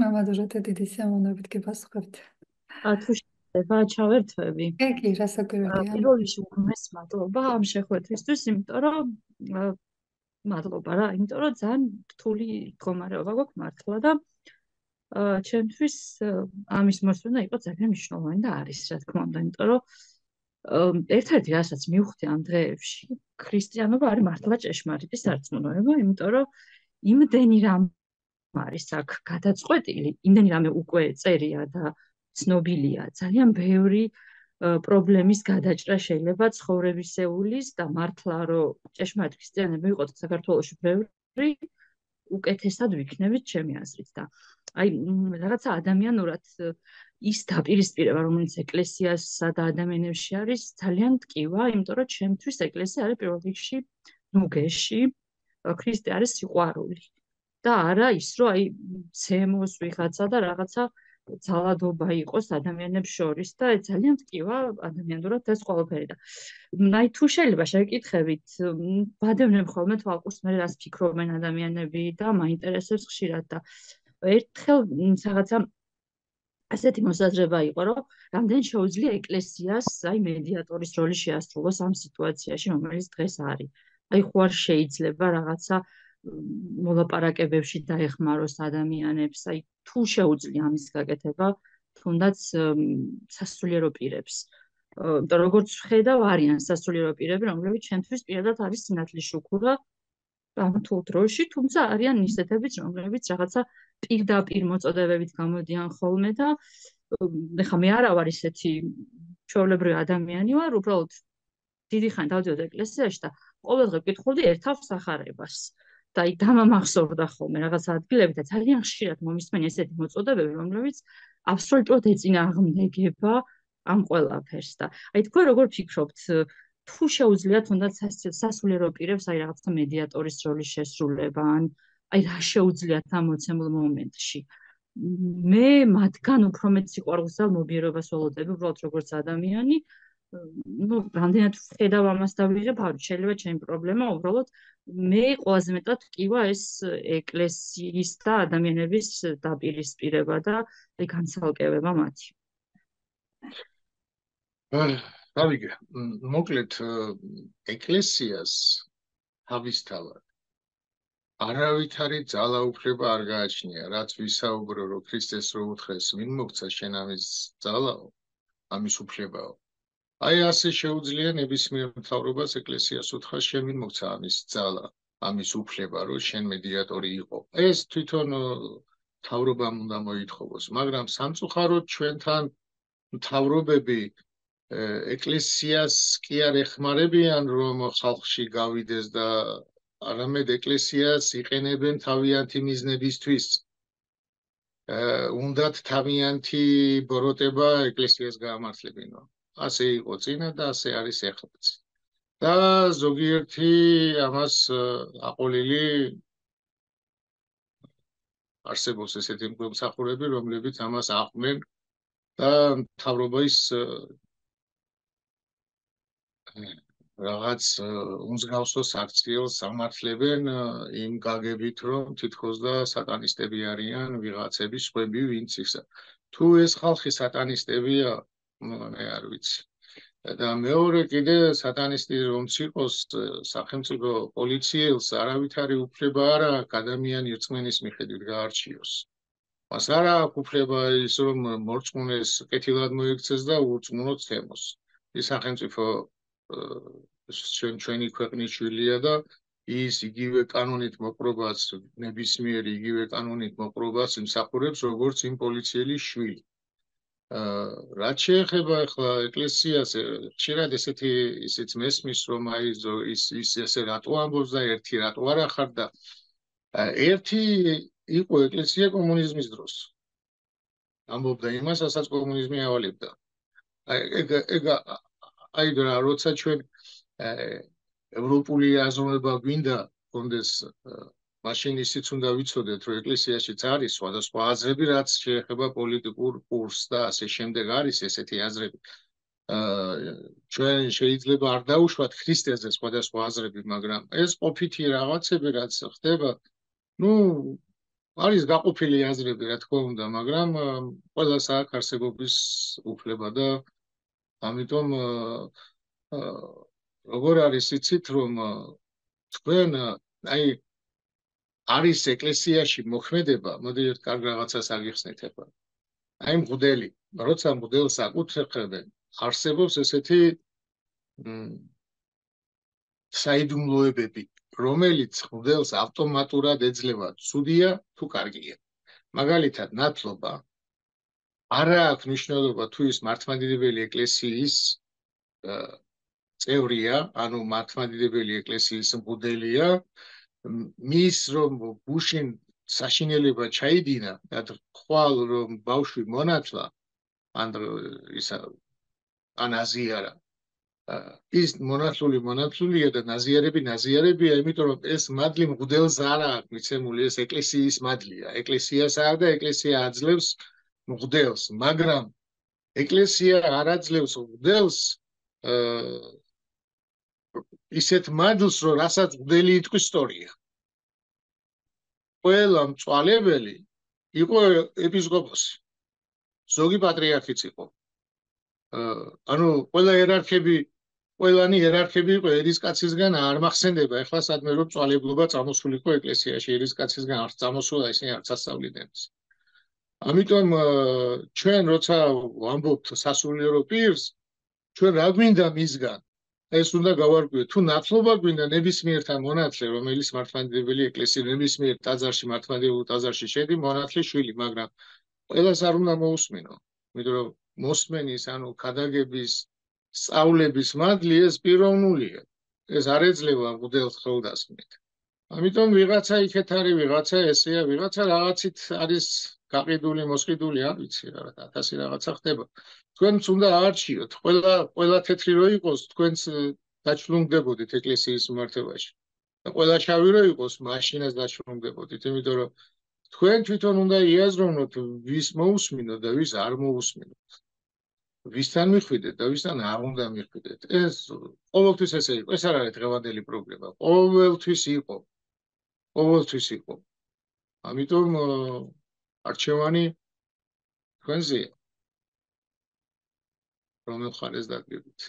მამადურათე დიდი სიამოვნებით გიპასუხებთ. თუ შეიძლება ჩავერთვები. კი, რასაკვირველია. პირველ რიგში უგმეს მადლობა ამ შეხვედრისთვის, იმიტომ რომ მადლობა რა, იმიტომ რომ ძალიან რთული მდგომარეობა გვაქვს მართლა და ჩემთვის ამის მოსვენა იყო ძალიან მნიშვნელოვანი და არის, რა თქმა უნდა, იმიტომ რომ ერთ-ერთი რასაც მივხვდი ამ დღეებში, ქრისტიანობა არის მართლა ჭეშმარიტი სარწმუნოება, იმიტომ რომ იმდენი რამ არის აქ გადაწყვეტილი, იმდენი რამე უკვე წერია და ცნობილია, ძალიან ბევრი პრობლემის გადაჭრა შეიძლება ცხოვრებისეულის და მართლა რომ ჭეშმარიტ ქრისტიანები ვიყოთ საქართველოში ბევრი უკეთესად ვიქნებით ჩემი აზრით და აი რაღაცა ადამიანურად ის დაპირისპირება რომელიც ეკლესიასა და ადამიანებში არის ძალიან ტკივა, იმიტომ რომ ჩემთვის ეკლესია არის პირველ რიგში ნუგეში, ქრისტე არის სიყვარული და არა ის რომ აი ცემოს ვიღაცა და რაღაცა ძალადობა იყოს ადამიანებს შორის და ძალიან ტკივა ადამიანურად ეს ყველაფერი და აი თუ შეიძლება შეკითხებით ბადევნებ ხოლმე თვალყურს მე რას ფიქრობენ ადამიანები და მაინტერესებს ხშირად და ერთხელ რაღაცა ასეთი მოსაზრება იყო რომ რამდენი შეუძლია ეკლესიას აი მედიატორის როლი შეასრულოს ამ სიტუაციაში რომელიც დღეს არის აი ხო არ შეიძლება რაღაცა მოლაპარაკებებში დაეხმაროს ადამიანებს, აი თუ შეუძლია ამის გაკეთება, თუნდაც სასულიერო პირებს. და როგორც ვხედავ, არიან სასულიერო პირები, რომლებიც ჩემთვის პირადად არის სინათლის შუქურა ამ თუ დროში, თუმცა არიან ისეთებიც, რომლებიც რაღაცა პირდაპირ მოწოდებებით გამოდიან ხოლმე და ეხლა მე არა ვარ ისეთი ჩვეულებრივი ადამიანი ვარ, უბრალოდ დიდი ხანი დავდიოდი ეკლესიაში და ყოველდღე ვკითხულდი ერთავს სახარებას. და აი დამამახსოვრდა ხოლმე რაღაც ადგილები და ძალიან ხშირად მომისმენი ესეთი მოწოდებები, რომლებიც აბსოლუტურად ეწინააღმდეგება ამ ყველაფერს და აი თქვენ როგორ ფიქრობთ, თუ შეუძლია თუნდაც სასულიერო პირებს აი რაღაცა მედიატორის როლის შესრულება, ან აი რა შეუძლიათ ამ მოცემულ მომენტში? მე მათგან უფრო მეტ სიყვარულს და მობიერებას ველოდები, უბრალოდ როგორც ადამიანი, ну, რამდენად ვხედავ ამას და ვიღებ, შეიძლება ჩემი პრობლემა უბრალოდ მე ყველაზე მეტად ვკივა ეს ეკლესიის და ადამიანების დაპირისპირება და განცალკევება მათი. რავიგე, მოკლედ ეკლესიას თავისთავად არავითარი ძალაუფლება არ გააჩნია, რაც ვისაუბრო რომ ქრისტეს რო უთხრეს, ვინ მოგცა შენ ამის ძალაო, ამის უფლებაო. აი ასე შეუძლია ნებისმიერ მთავრობას ეკლესიას უთხრას, შენ ვინ მოგცა ამის ძალა, ამის უფლება, რომ შენ მედიატორი იყო. ეს თვითონ მთავრობამ უნდა მოითხოვოს, მაგრამ სამწუხაროდ ჩვენთან მთავრობები ეკლესიას კი არ ეხმარებიან, რომ ხალხში გავიდეს და არამედ ეკლესიას იყენებენ თავიანთი მიზნებისთვის. უნდათ თავიანთი ბოროტება ეკლესიას გაამართლებინო. ასე იყო წინა და ასე არის ახლაც. და ზოგიერთი ამას აყოლილი არსებობს ესეთი მსახურები, რომლებიც ამას აყვნენ და მთავრობის რაღაც უმსგავსო საქციელს ამართლებენ იმ გაგებით, რომ თითქოს და სატანისტები არიან ვიღაცები, სხვები, ვინც ისა. თუ ეს ხალხი სატანისტებია, მე არ ვიცი. და მეორე კიდე სატანისტი რომც იყოს, სახელმწიფო პოლიციელს არავითარი უფლება არ აქვს ადამიანი რწმენის მიხედვით გაარჩიოს. მას არ აქვს უფლება ის რომ მორწმუნეს კეთილად მოიქცეს და ურწმუნოდ თემოს. ის სახელმწიფო ჩვენი ქვეყნის შვილია და ის იგივე კანონით მოპყრობას, ნებისმიერ იგივე კანონით მოპყრობას იმსახურებს, როგორც იმ პოლიციელის შვილი. რაც შეეხება ახლა ეკლესიას, ხშირად ისიც მესმის, რომ აი ის ესე რატო ამბობს და ერთი რატო არ ახარ და ერთი იყო ეკლესია კომუნიზმის დროს. ამბობდა იმას, რასაც კომუნიზმი ავალებდა. აი როცა ჩვენ ევროპული აზროვნება გვინდა კონდეს, მაშინ ისიც უნდა ვიცოდეთ, რომ ეკლესიაშიც არის სხვადასხვა აზრები, რაც შეეხება პოლიტიკურ კურსს და ასე შემდეგ არის ესეთი აზრები. ჩვენ შეიძლება არ დაუშვათ ქრისტეზე სხვადასხვა აზრები, მაგრამ ეს ყოფითი რაღაცები, რაც ხდება, ну, არის გაყოფილი აზრები, რა თქმა უნდა, მაგრამ ყველას აქვს არსებობის უფლება და ამიტომ როგორ არის იცით, რომ თქვენ აი არის ეკლესიაში მოქმედება, მოდი ერთ კარგ რაღაცას აგიხსნით ახლა. აი მღვდელი, როცა მღვდელს აკუთრებენ, არსებობს ესეთი საიდუმლოებები, რომელიც მღვდელს ავტომატურად ეძლევა, ცუდია თუ კარგია. მაგალითად, ნათლობა არა აქვს მნიშვნელობა თუ ის მართლმადიდებელი ეკლესიის წევრია, ანუ მართლმადიდებელი ეკლესიის მღვდელია, მის რომ გუშინ საშინელება ჩაიდინა და ხვალ რომ ბავშვი მონათლა ან აზიარა ის მონათლულია და ნაზიარებია, იმიტომ რომ ეს მადლი მღვდელს არ აქვს მიცემული, ეს ეკლესიის მადლია, ეკლესიას არ და ეკლესია აძლევს მღვდელს, მაგრამ ეკლესია არ აძლევს მღვდელს ისეთ მადლს, რომ რასაც მღვდელი იტყვის სწორია. ყველა მწვალებელი იყო ეპისკოპოსი, ზოგი პატრიარქიც იყო. ანუ ყველანი იერარქები იყო ერისკაცისგან არ მახსენდება, ეხლა სადმე რომ მწვალებლობა წამოსულიყო ეკლესიაში, ერისკაცისგან არ წამოსულა, ისინი არც ასწავლიდნენ. ამიტომ ჩვენ როცა ვამბობთ სასულიერო პირს, ჩვენ რა გვინდა მისგან? ეს უნდა გავარკვიოთ, თუ ნათლობა გვინდა ნებისმიერთან მონათლე, რომელიც მართლმადიდებელი ეკლესია ნებისმიერ ტაძარში, მართლმადიდებელ ტაძარში შედი, მონათლე შვილი, მაგრამ ყველას არ უნდა მოусმინო, იმიტომ რომ მოსმენის, ანუ ქადაგების, სწავლების მადლი ეს პიროვნულია. ეს არ ეძლევა მღვდელს ხელდასხმით. ამიტომ ვიღაცა იქეთ არის, ვიღაცა ესეა, ვიღაცა რაღაცით არის გაყიდული, მოსყიდული, არ ვიცი რა, 1000 რაღაცა ხდება. თქვენც უნდა აარჩიოთ, ყველა თეთრი რო იყოს, თქვენც დაჩლუნდებოდით ეკლესიის მიმართებაში. და ყველა შავი რო იყოს, მაშინაც დაჩლუნდებოდით, იმიტომ რომ თქვენ თვითონ უნდა იაზროვნოთ, ვის მოусმინოთ და ვის არ მოусმინოთ. ვისთან მიხვიდეთ და ვისთან არ უნდა მიხვიდეთ. ეს ყოველთვის ესე იყო, ეს არ არის დღევანდელი პრობლემა. ყოველთვის იყო. ამიტომ არჩევანი თქვენზეა. რომელ მხარეს დადგებით.